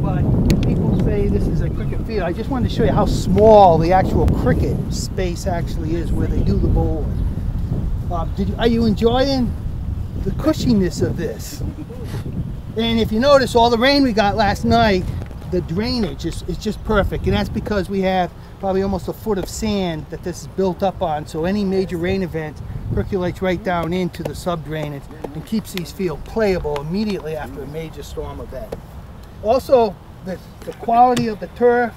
but people say this is a cricket field. I just wanted to show you how small the actual cricket space actually is where they do the bowling. Are you enjoying the cushiness of this? And if you notice, all the rain we got last night, the drainage is just perfect, and that's because we have probably almost a foot of sand that this is built up on, so any major rain event percolates right down into the sub-drainage and keeps these fields playable immediately after a major storm event. Also, the quality of the turf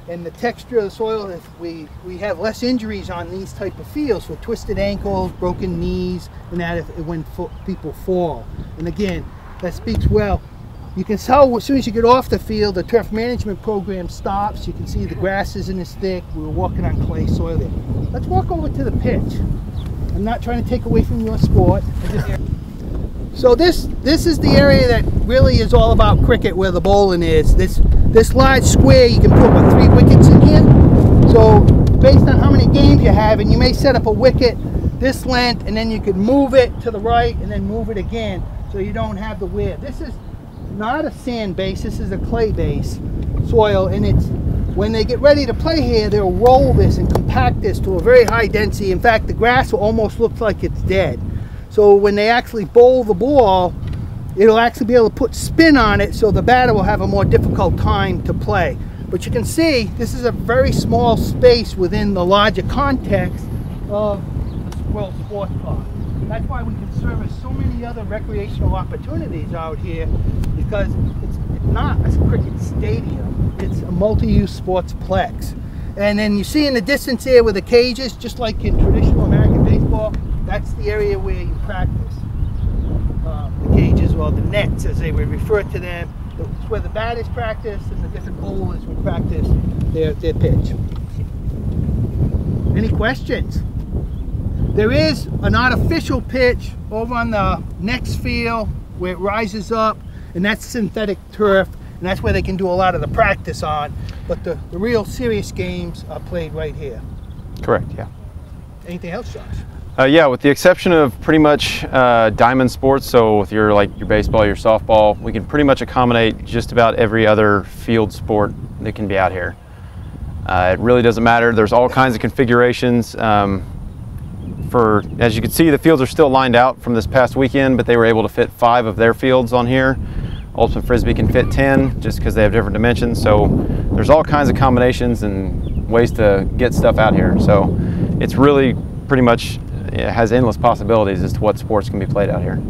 and the texture of the soil, if we have less injuries on these type of fields with twisted ankles, broken knees, and that when people fall. And again, that speaks well. You can tell as soon as you get off the field, the turf management program stops. You can see the grass isn't as thick. We were walking on clay soil there. Let's walk over to the pitch. I'm not trying to take away from your sport. So this is the area that really is all about cricket, where the bowling is. This large square, you can put, what, 3 wickets in here? So based on how many games you have, and you may set up a wicket this length, and then you could move it to the right and then move it again, so you don't have the wear. This is not a sand base, this is a clay base soil, and it's when they get ready to play here, they'll roll this and compact this to a very high density. In fact, the grass will almost look like it's dead. So when they actually bowl the ball, it'll actually be able to put spin on it, so the batter will have a more difficult time to play. But you can see this is a very small space within the larger context of the World Sports Park. That's why we can service so many other recreational opportunities out here, because it's not a cricket stadium, it's a multi-use sports plex. And then you see in the distance here with the cages, just like in traditional American baseball, that's the area where you practice. The cages, or the nets as they would refer to them. It's where the batters practice and the different bowlers would practice their pitch. Any questions? There is an artificial pitch over on the next field where it rises up, and that's synthetic turf, and that's where they can do a lot of the practice on. But the real serious games are played right here. Correct, yeah. Anything else, Josh? Yeah, with the exception of pretty much diamond sports, so with your baseball, your softball, we can pretty much accommodate just about every other field sport that can be out here. It really doesn't matter. There's all kinds of configurations. As you can see, the fields are still lined out from this past weekend, but they were able to fit 5 of their fields on here. Ultimate Frisbee can fit 10 just because they have different dimensions. So there's all kinds of combinations and ways to get stuff out here. So it's really pretty much, it has endless possibilities as to what sports can be played out here.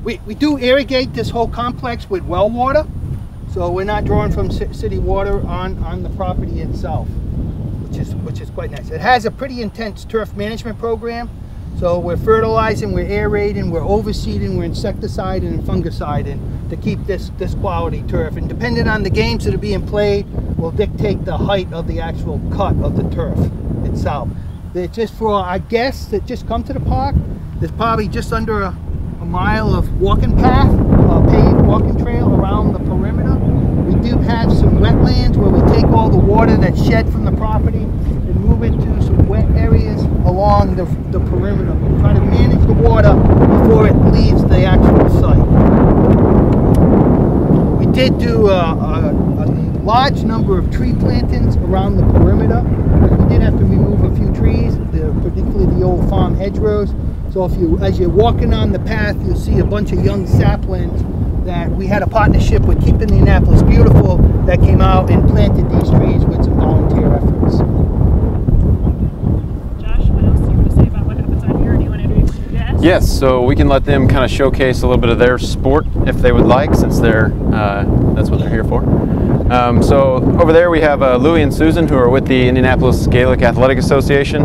We do irrigate this whole complex with well water, so we're not drawing from city water on the property itself, which is quite nice. It has a pretty intense turf management program, so we're fertilizing, we're aerating, we're overseeding, we're insecticiding and fungiciding to keep this quality turf. And depending on the games that are being played, will dictate the height of the actual cut of the turf itself. Just for our guests that just come to the park, there's probably just under a mile of walking path, paved walking trail around the perimeter. We do have some wetlands where we take all the water that's shed from the property and move it to some wet areas along the perimeter. We try to manage the water before it leaves the actual site. We did do a large number of tree plantings around the perimeter. We did have to remove a few trees, particularly the old farm hedgerows. So as you're walking on the path, you'll see a bunch of young saplings that we had a partnership with Keep Indianapolis Beautiful that came out and planted these trees with some volunteer efforts. Josh, what else do you want to say about what happens out here? Do you want to introduce your guests? Yes, so we can let them kind of showcase a little bit of their sport if they would like, since that's what they're here for. So over there we have Louie and Susan, who are with the Indianapolis Gaelic Athletic Association,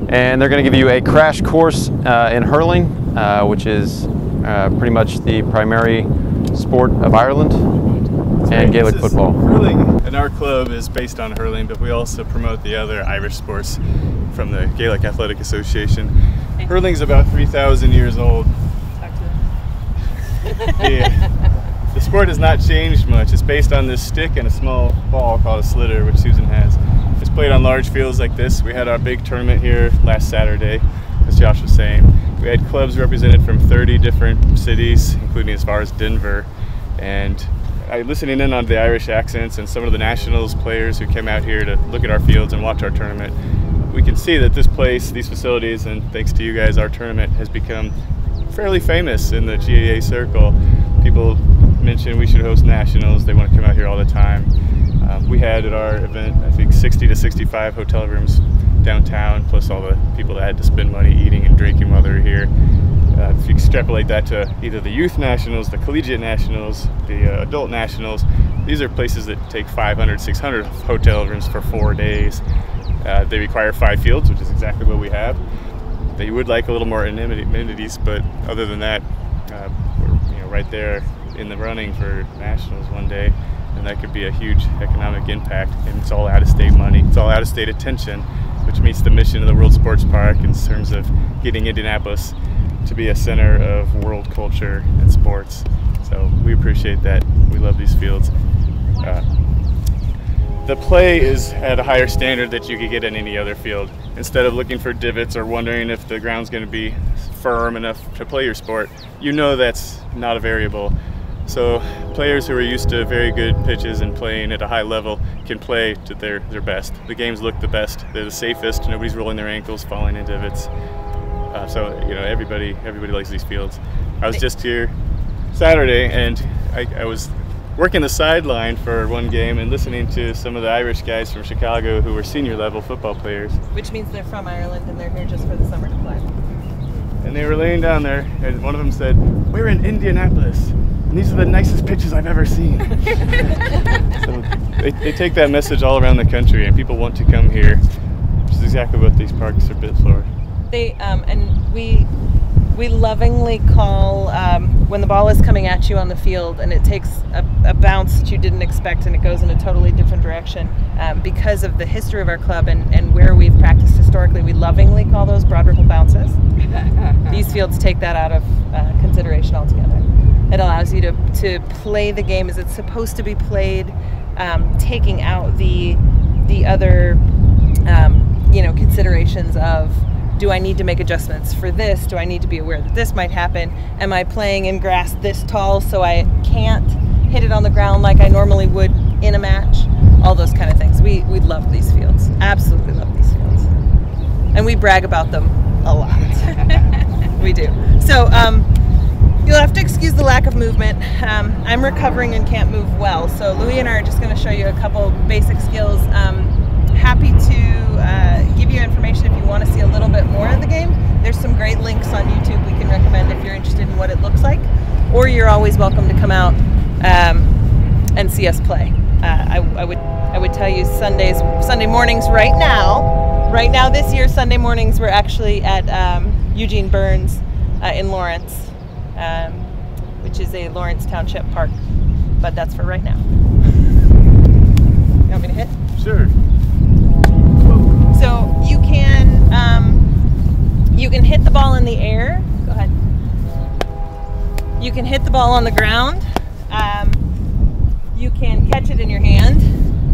and they're going to give you a crash course in hurling, which is pretty much the primary sport of Ireland, and Gaelic football. Hurling in our club is based on hurling, but we also promote the other Irish sports from the Gaelic Athletic Association. Hurling's about 3,000 years old. Talk to them. The sport has not changed much. It's based on this stick and a small ball called a slitter, which Susan has. It's played on large fields like this. We had our big tournament here last Saturday, as Josh was saying. We had clubs represented from 30 different cities, including as far as Denver. And listening in on the Irish accents and some of the Nationals players who came out here to look at our fields and watch our tournament, we can see that this place, these facilities, and thanks to you guys, our tournament has become fairly famous in the GAA circle. People mention we should host Nationals. They want to come out here all the time. We had at our event, I think, 60 to 65 hotel rooms downtown, plus all the people that had to spend money eating and drinking while they were here. If you extrapolate that to either the youth nationals, the collegiate nationals, the adult nationals, these are places that take 500, 600 hotel rooms for 4 days. They require 5 fields, which is exactly what we have. They would like a little more amenities, but other than that, we're right there in the running for nationals one day, and that could be a huge economic impact. And it's all out-of-state money. It's all out-of-state attention, which meets the mission of the World Sports Park in terms of getting Indianapolis to be a center of world culture and sports. So we appreciate that. We love these fields. The play is at a higher standard that you could get in any other field. Instead of looking for divots or wondering if the ground's going to be firm enough to play your sport, you know that's not a variable. So players who are used to very good pitches and playing at a high level can play to their best. The games look the best. They're the safest. Nobody's rolling their ankles, falling in divots. So everybody likes these fields. I was just here Saturday, and I was working the sideline for one game and listening to some of the Irish guys from Chicago who were senior level football players. Which means they're from Ireland and they're here just for the summer to play. And they were laying down there, and one of them said, "We're in Indianapolis, and these are the nicest pitches I've ever seen." So they take that message all around the country, and people want to come here, which is exactly what these parks are built for. They and we lovingly call when the ball is coming at you on the field and it takes a bounce that you didn't expect and it goes in a totally different direction. Because of the history of our club and where we've practiced historically, we lovingly call those broad ripple bounces. These fields take that out of consideration altogether. It allows you to play the game as it's supposed to be played, taking out the other considerations of, do I need to make adjustments for this? Do I need to be aware that this might happen? Am I playing in grass this tall so I can't hit it on the ground like I normally would in a match? All those kind of things. We love these fields. Absolutely love these fields. And we brag about them a lot. We do. So you'll have to excuse the lack of movement. I'm recovering and can't move well. So Louis and I are just going to show you a couple basic skills. Happy to give you information if you want to see a little bit more of the game. There's some great links on YouTube we can recommend if you're interested in what it looks like, or you're always welcome to come out and see us play. I would tell you Sunday mornings right now this year, Sunday mornings we're actually at Eugene Burns in Lawrence, which is a Lawrence Township park, but that's for right now. You want me to hit? Sure. So you can hit the ball in the air. Go ahead. You can hit the ball on the ground. You can catch it in your hand.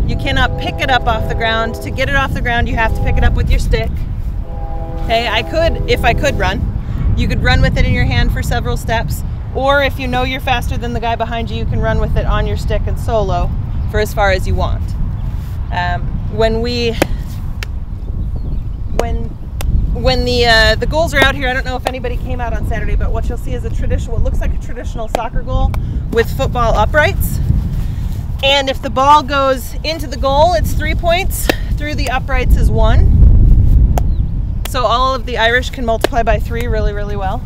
You cannot pick it up off the ground. To get it off the ground, you have to pick it up with your stick. Okay, if I could run. You could run with it in your hand for several steps, or if you know you're faster than the guy behind you, you can run with it on your stick and solo for as far as you want. When the goals are out here, I don't know if anybody came out on Saturday, but what you'll see is what looks like a traditional soccer goal with football uprights. And if the ball goes into the goal, it's 3 points. Through the uprights is 1. So all of the Irish can multiply by 3 really, really well.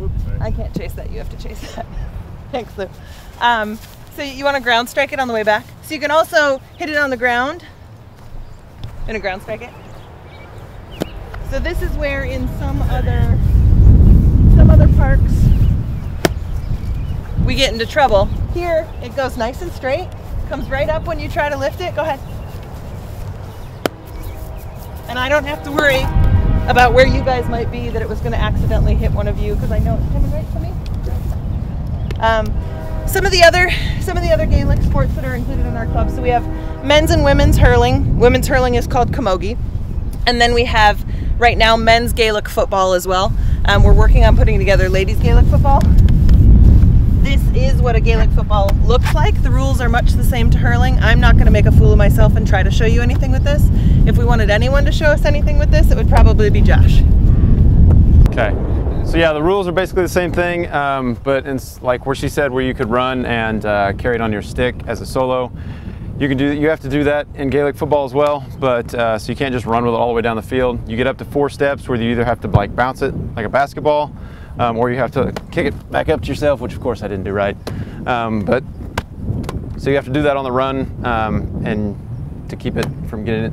Oops, sorry. I can't chase that. You have to chase that. Thanks, Lou. So you want to ground strike it on the way back. So you can also hit it on the ground and a ground strike it. So this is where in some other parks we get into trouble. Here it goes nice and straight, comes right up when you try to lift it. Go ahead. And I don't have to worry about where you guys might be, that it was going to accidentally hit one of you, because I know it's coming right to me. Some of the other Gaelic sports that are included in our club. So we have men's and women's hurling. Women's hurling is called camogie. And then we have right now men's Gaelic football as well. We're working on putting together ladies Gaelic football. this is what a Gaelic football looks like. The rules are much the same to hurling. I'm not going to make a fool of myself and try to show you anything with this. If we wanted anyone to show us anything with this, it would probably be Josh. Okay. So yeah, the rules are basically the same thing, but like where she said, where you could run and carry it on your stick as a solo, you have to do that in Gaelic football as well. But so you can't just run with it all the way down the field. You get up to 4 steps where you either have to like bounce it like a basketball, or you have to kick it back up to yourself, which of course I didn't do right. But so you have to do that on the run, and to keep it from getting it,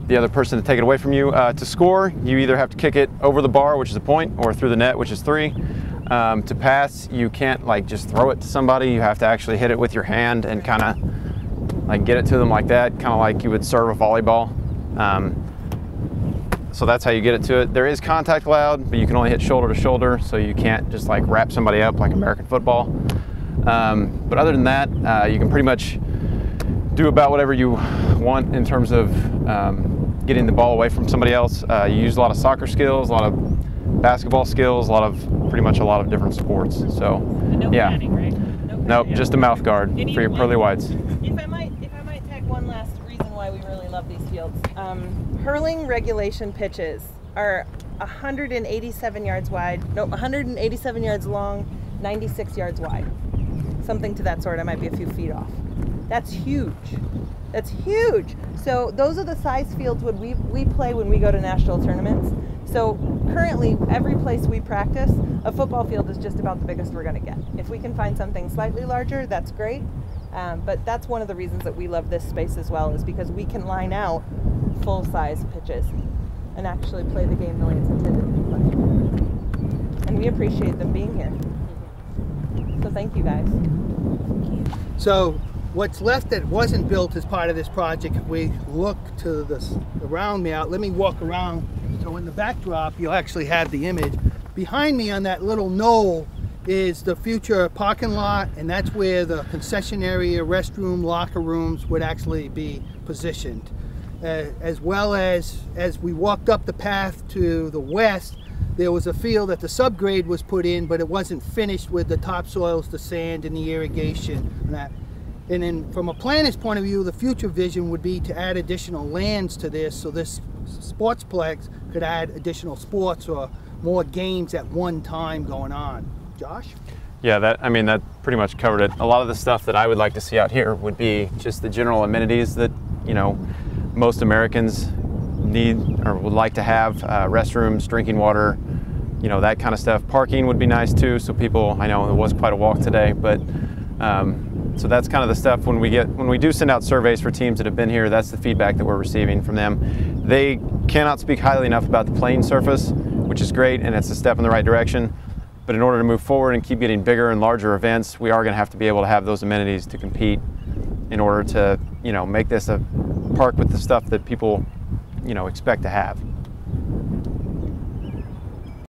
the other person to take it away from you. To score, you either have to kick it over the bar, which is a point, or through the net, which is 3. To pass, you can't like just throw it to somebody. You have to actually hit it with your hand and kind of like get it to them like that, kind of like you would serve a volleyball. So that's how you get it to it. There is contact allowed, but you can only hit shoulder to shoulder, so you can't just like wrap somebody up like American football. But other than that, you can pretty much do about whatever you want in terms of getting the ball away from somebody else. You use a lot of soccer skills, a lot of basketball skills, pretty much a lot of different sports. So No yeah, padding, right? nope, just a mouth guard for your pearly whites. If I might tag one last reason why we really love these fields. Hurling regulation pitches are 187 yards wide, no, 187 yards long, 96 yards wide. Something to that sort. I might be a few feet off. That's huge. That's huge. So those are the size fields we play when we go to national tournaments. So currently, every place we practice, a football field is just about the biggest we're going to get. If we can find something slightly larger, that's great. But that's one of the reasons that we love this space as well, is because we can line out full-size pitches and actually play the game the way it's intended to be played. And we appreciate them being here. So thank you guys. So what's left that wasn't built as part of this project, if we look to this around me out, let me walk around. So in the backdrop, you'll actually have the image. Behind me on that little knoll is the future parking lot, and that's where the concession area, restroom, locker rooms would actually be positioned. As well as we walked up the path to the west, there was a field that the subgrade was put in, but it wasn't finished with the topsoils, the sand, and the irrigation. And that. And then from a planner's point of view, the future vision would be to add additional lands to this, so this sportsplex could add additional sports or more games at one time going on. Josh? Yeah, that pretty much covered it. A lot of the stuff that I would like to see out here would be just the general amenities that, you know, most Americans need or would like to have. Restrooms, drinking water, you know, that kind of stuff. Parking would be nice too, so people, I know it was quite a walk today, but so that's kind of the stuff when we do send out surveys for teams that have been here, that's the feedback that we're receiving from them. They cannot speak highly enough about the playing surface, which is great, and it's a step in the right direction. But in order to move forward and keep getting bigger and larger events, we are going to have to be able to have those amenities to compete in order to, you know, make this a park with the stuff that people, you know, expect to have.